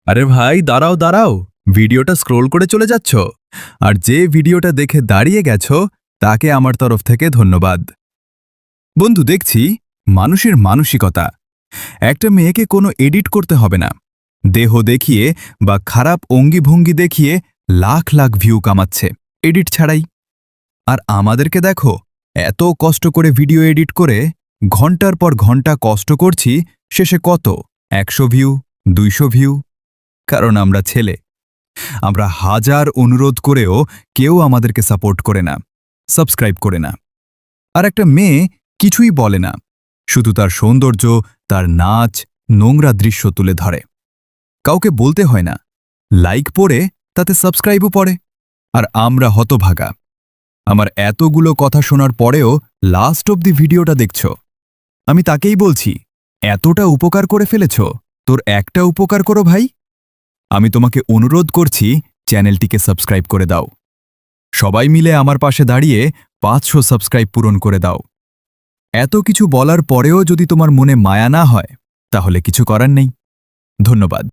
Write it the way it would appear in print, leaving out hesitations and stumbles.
আরে ভাই দাঁড়াও দাঁড়াও, ভিডিওটা স্ক্রোল করে চলে যাচ্ছ, আর যে ভিডিওটা দেখে দাঁড়িয়ে গেছো তাকে আমার তরফ থেকে ধন্যবাদ। বন্ধু, দেখছি মানুষের মানসিকতা। একটা মেয়েকে কোনো এডিট করতে হবে না, দেহ দেখিয়ে বা খারাপ অঙ্গিভঙ্গি দেখিয়ে লাখ লাখ ভিউ কামাচ্ছে এডিট ছাড়াই। আর আমাদেরকে দেখো, এত কষ্ট করে ভিডিও এডিট করে ঘন্টার পর ঘন্টা কষ্ট করছি, শেষে কত 100 ভিউ, 200 ভিউ। কারণ আমরা ছেলে, আমরা হাজার অনুরোধ করেও কেউ আমাদেরকে সাপোর্ট করে না, সাবস্ক্রাইব করে না। আর একটা মেয়ে কিছুই বলে না, শুধু তার সৌন্দর্য, তার নাচ, নোংরা দৃশ্য তুলে ধরে। কাউকে বলতে হয় না, লাইক পড়ে তাতে সাবস্ক্রাইবও পড়ে। আর আমরা হতভাগা, আমার এতগুলো কথা শোনার পরেও লাস্ট অব দি ভিডিওটা দেখছ। আমি তাকেই বলছি, এতটা উপকার করে ফেলেছ, তোর একটা উপকার করো ভাই। আমি তোমাকে অনুরোধ করছি, চ্যানেলটিকে সাবস্ক্রাইব করে দাও। সবাই মিলে আমার পাশে দাঁড়িয়ে 500 সাবস্ক্রাইব পূরণ করে দাও। এত কিছু বলার পরেও যদি তোমার মনে মায়া না হয়, তাহলে কিছু করার নেই। ধন্যবাদ।